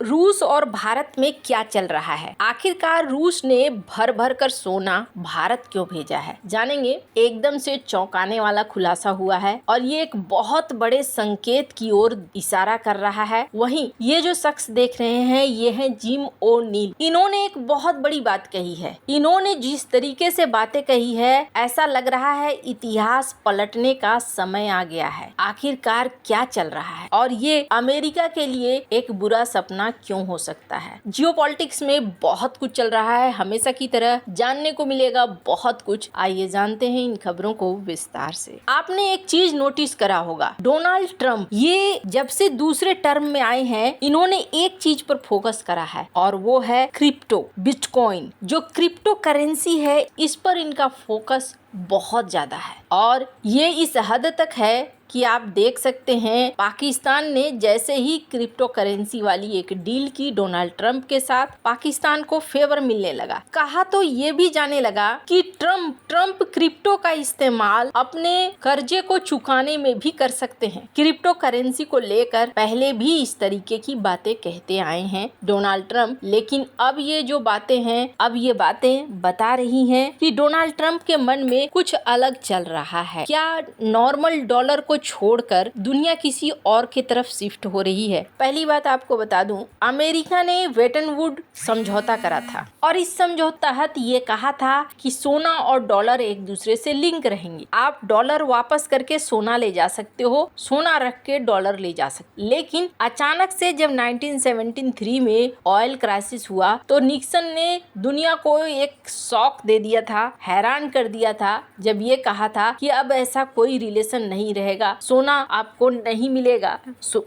रूस और भारत में क्या चल रहा है? आखिरकार रूस ने भर भर कर सोना भारत क्यों भेजा है? जानेंगे। एकदम से चौंकाने वाला खुलासा हुआ है और ये एक बहुत बड़े संकेत की ओर इशारा कर रहा है। वहीं ये जो शख्स देख रहे हैं ये है जिम ओ'नील। इन्होंने एक बहुत बड़ी बात कही है। इन्होंने जिस तरीके से बातें कही है ऐसा लग रहा है इतिहास पलटने का समय आ गया है। आखिरकार क्या चल रहा है और ये अमेरिका के लिए एक बुरा सपना क्यों हो सकता है? जियोपॉलिटिक्स में बहुत कुछ चल रहा है, हमेशा की तरह जानने को मिलेगा बहुत कुछ। आइए जानते हैं इन खबरों को विस्तार से। आपने एक चीज नोटिस करा होगा, डोनाल्ड ट्रंप ये जब से दूसरे टर्म में आए हैं इन्होंने एक चीज पर फोकस करा है और वो है क्रिप्टो, बिटकॉइन। जो क्रिप्टो करेंसी है इस पर इनका फोकस बहुत ज्यादा है और ये इस हद तक है कि आप देख सकते हैं पाकिस्तान ने जैसे ही क्रिप्टो करेंसी वाली एक डील की डोनाल्ड ट्रंप के साथ, पाकिस्तान को फेवर मिलने लगा। कहा तो ये भी जाने लगा कि ट्रंप क्रिप्टो का इस्तेमाल अपने कर्जे को चुकाने में भी कर सकते हैं। क्रिप्टो करेंसी को लेकर पहले भी इस तरीके की बातें कहते आए हैं डोनाल्ड ट्रंप, लेकिन अब ये जो बातें हैं, अब ये बातें बता रही हैं कि डोनाल्ड ट्रंप के मन में कुछ अलग चल रहा है। क्या नॉर्मल डॉलर को छोड़कर दुनिया किसी और की तरफ शिफ्ट हो रही है? पहली बात आपको बता दूं, अमेरिका ने वेटन वुड समझौता करा था और इस समझौता तहत ये कहा था कि सोना और डॉलर एक दूसरे से लिंक रहेंगे। आप डॉलर वापस करके सोना ले जा सकते हो, सोना रख के डॉलर ले जा सकते। लेकिन अचानक से जब 1973 में ऑयल क्राइसिस हुआ तो निक्सन ने दुनिया को एक शॉक दे दिया था, हैरान कर दिया था जब ये कहा था कि अब ऐसा कोई रिलेशन नहीं रहेगा, सोना आपको नहीं मिलेगा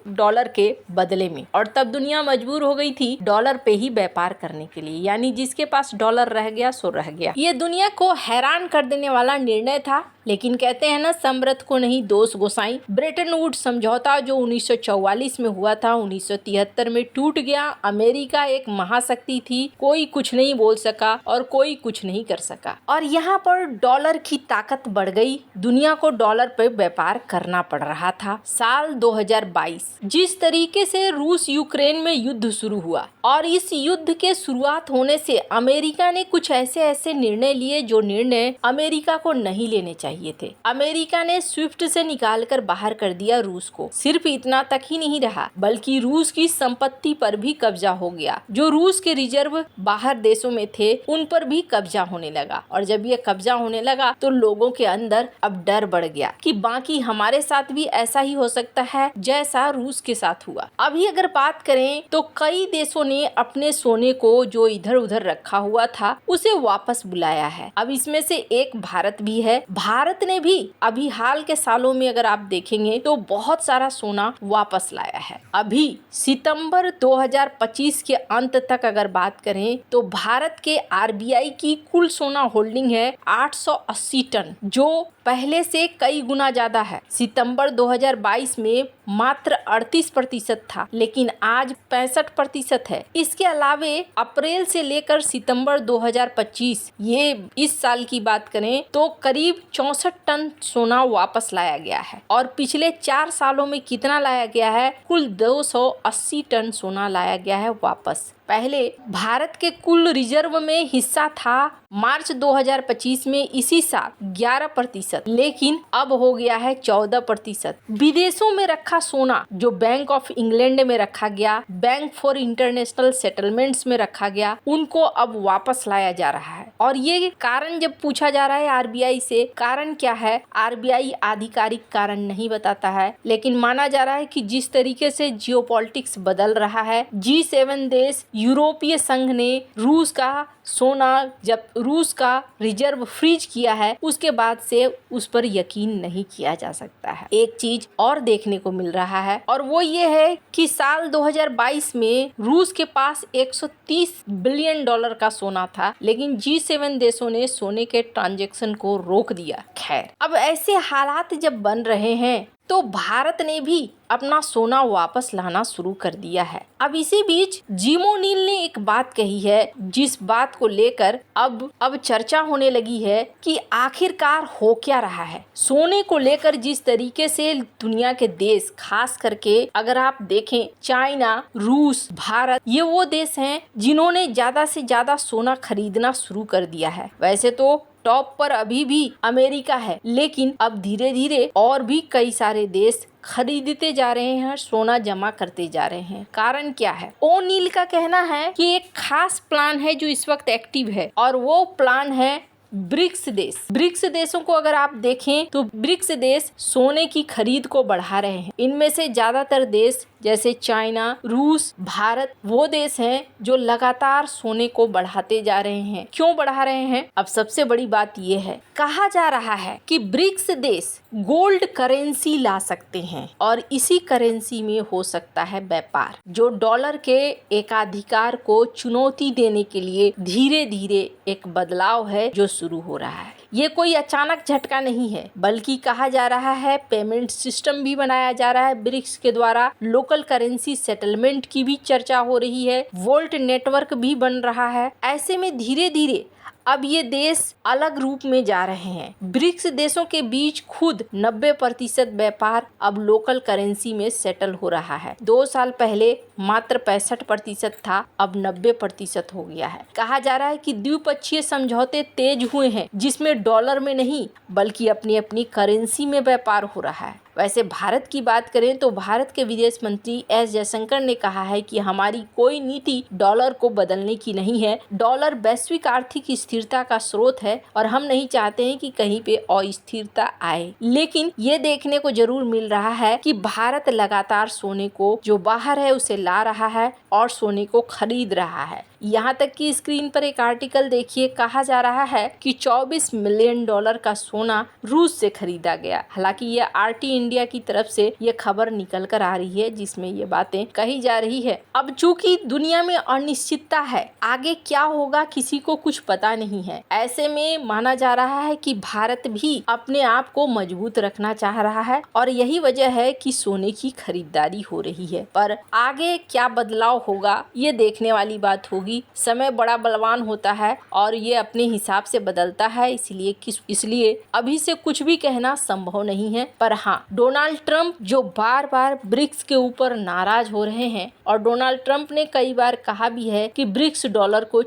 डॉलर के बदले में। और तब दुनिया मजबूर हो गई थी डॉलर पे ही व्यापार करने के लिए, यानी जिसके पास डॉलर रह गया सो रह गया। ये दुनिया को हैरान कर देने वाला निर्णय था, लेकिन कहते हैं ना समर्थ को नहीं दोष गोसाई। ब्रेटन वुड समझौता जो 1944 में हुआ था 1973 में टूट गया। अमेरिका एक महाशक्ति थी, कोई कुछ नहीं बोल सका और कोई कुछ नहीं कर सका और यहाँ पर डॉलर की ताकत बढ़ गई। दुनिया को डॉलर पे व्यापार करना पड़ रहा था। साल 2022 जिस तरीके से रूस यूक्रेन में युद्ध शुरू हुआ और इस युद्ध के शुरुआत होने से अमेरिका ने कुछ ऐसे निर्णय लिए जो निर्णय अमेरिका को नहीं लेने चाहिए थे। अमेरिका ने स्विफ्ट से निकालकर बाहर कर दिया रूस को। सिर्फ इतना तक ही नहीं रहा बल्कि रूस की संपत्ति पर भी कब्जा हो गया। जो रूस के रिजर्व बाहर देशों में थे उन पर भी कब्जा होने लगा और जब ये कब्जा होने लगा तो लोगों के अंदर अब डर बढ़ गया कि बाकी हमारे साथ भी ऐसा ही हो सकता है जैसा रूस के साथ हुआ। अभी अगर बात करें तो कई देशों ने अपने सोने को जो इधर उधर रखा हुआ था उसे वापस बुलाया है। अब इसमें से एक भारत भी है। भारत ने भी अभी हाल के सालों में अगर आप देखेंगे तो बहुत सारा सोना वापस लाया है। अभी सितंबर 2025 के अंत तक अगर बात करें तो भारत के आरबीआई की कुल सोना होल्डिंग है 880 टन, जो पहले से कई गुना ज्यादा है। सितंबर 2022 में मात्र 38% था, लेकिन आज 65% है। इसके अलावे अप्रैल से लेकर सितंबर 2025 ये इस साल की बात करें तो करीब 64 टन सोना वापस लाया गया है और पिछले 4 सालों में कितना लाया गया है? कुल 280 टन सोना लाया गया है वापस। पहले भारत के कुल रिजर्व में हिस्सा था मार्च 2025 में इसी साल 11%, लेकिन अब हो गया है 14%। विदेशों में रखा सोना जो बैंक ऑफ इंग्लैंड में रखा गया, बैंक फॉर इंटरनेशनल सेटलमेंट्स में रखा गया, उनको अब वापस लाया जा रहा है। और ये कारण जब पूछा जा रहा है आरबीआई से, कारण क्या है? आरबीआई आधिकारिक कारण नहीं बताता है, लेकिन माना जा रहा है कि जिस तरीके से जियोपॉलिटिक्स बदल रहा है, G7 देश, यूरोपीय संघ ने रूस का सोना, जब रूस का रिजर्व फ्रीज किया है उसके बाद से उस पर यकीन नहीं किया जा सकता है। एक चीज और देखने को मिल रहा है और वो ये है कि साल 2022 में रूस के पास 130 बिलियन डॉलर का सोना था, लेकिन G7 देशों ने सोने के ट्रांजैक्शन को रोक दिया। खैर, अब ऐसे हालात जब बन रहे हैं तो भारत ने भी अपना सोना वापस लाना शुरू कर दिया है। अब इसी बीच जिम ओ'नील ने एक बात कही है जिस बात को लेकर अब चर्चा होने लगी है कि आखिरकार हो क्या रहा है। सोने को लेकर जिस तरीके से दुनिया के देश, खास करके अगर आप देखें चाइना, रूस, भारत, ये वो देश हैं जिन्होंने ज्यादा से ज्यादा सोना खरीदना शुरू कर दिया है। वैसे तो टॉप पर अभी भी अमेरिका है, लेकिन अब धीरे धीरे और भी कई सारे देश खरीदते जा रहे हैं, सोना जमा करते जा रहे हैं। कारण क्या है? ओ'नील का कहना है कि एक खास प्लान है जो इस वक्त एक्टिव है और वो प्लान है ब्रिक्स देश। ब्रिक्स देशों को अगर आप देखें तो ब्रिक्स देश सोने की खरीद को बढ़ा रहे हैं। इनमें से ज्यादातर देश जैसे चाइना, रूस, भारत वो देश हैं जो लगातार सोने को बढ़ाते जा रहे हैं। क्यों बढ़ा रहे हैं? अब सबसे बड़ी बात ये है, कहा जा रहा है कि ब्रिक्स देश गोल्ड करेंसी ला सकते हैं और इसी करेंसी में हो सकता है व्यापार, जो डॉलर के एकाधिकार को चुनौती देने के लिए धीरे धीरे एक बदलाव है जो शुरू हो रहा है। ये कोई अचानक झटका नहीं है, बल्कि कहा जा रहा है पेमेंट सिस्टम भी बनाया जा रहा है ब्रिक्स के द्वारा। लोकल करेंसी सेटलमेंट की भी चर्चा हो रही है, वोल्ट नेटवर्क भी बन रहा है। ऐसे में धीरे धीरे अब ये देश अलग रूप में जा रहे हैं। ब्रिक्स देशों के बीच खुद 90% व्यापार अब लोकल करेंसी में सेटल हो रहा है। 2 साल पहले मात्र 65% था, अब 90% हो गया है। कहा जा रहा है कि द्विपक्षीय समझौते तेज हुए हैं, जिसमें डॉलर में नहीं बल्कि अपनी अपनी करेंसी में व्यापार हो रहा है। वैसे भारत की बात करें तो भारत के विदेश मंत्री एस जयशंकर ने कहा है कि हमारी कोई नीति डॉलर को बदलने की नहीं है। डॉलर वैश्विक आर्थिक स्थिरता का स्रोत है और हम नहीं चाहते हैं कि कहीं पे अस्थिरता आए। लेकिन ये देखने को जरूर मिल रहा है कि भारत लगातार सोने को जो बाहर है उसे ला रहा है और सोने को खरीद रहा है। यहाँ तक कि स्क्रीन पर एक आर्टिकल देखिए, कहा जा रहा है कि 24 मिलियन डॉलर का सोना रूस से खरीदा गया। हालांकि ये आरटी इंडिया की तरफ से ये खबर निकल कर आ रही है जिसमें ये बातें कही जा रही है। अब चूंकि दुनिया में अनिश्चितता है, आगे क्या होगा किसी को कुछ पता नहीं है। ऐसे में माना जा रहा है कि भारत भी अपने आप को मजबूत रखना चाह रहा है और यही वजह है कि सोने की खरीदारी हो रही है। पर आगे क्या बदलाव होगा ये देखने वाली बात होगी। समय बड़ा बलवान होता है और ये अपने हिसाब से बदलता है, इसलिए अभी से कुछ भी कहना संभव नहीं है। पर हाँ, डोनाल्ड ट्रंप जो बार बार ब्रिक्स के ऊपर नाराज हो रहे हैं और डोनाल्ड ट्रंप ने कई बार कहा भी है कि ब्रिक्स डॉलर को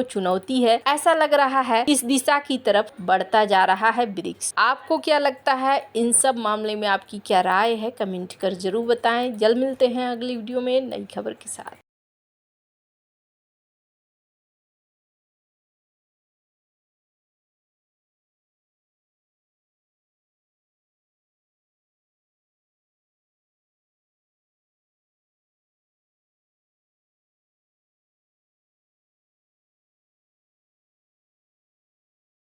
चुनौती है, ऐसा लग रहा है इस दिशा की तरफ बढ़ता जा रहा है ब्रिक्स। आपको क्या लगता है इन सब मामले में? आपकी क्या राय है? कमेंट कर जरूर बताएं। जल्द मिलते हैं अगली वीडियो में नई खबर के साथ।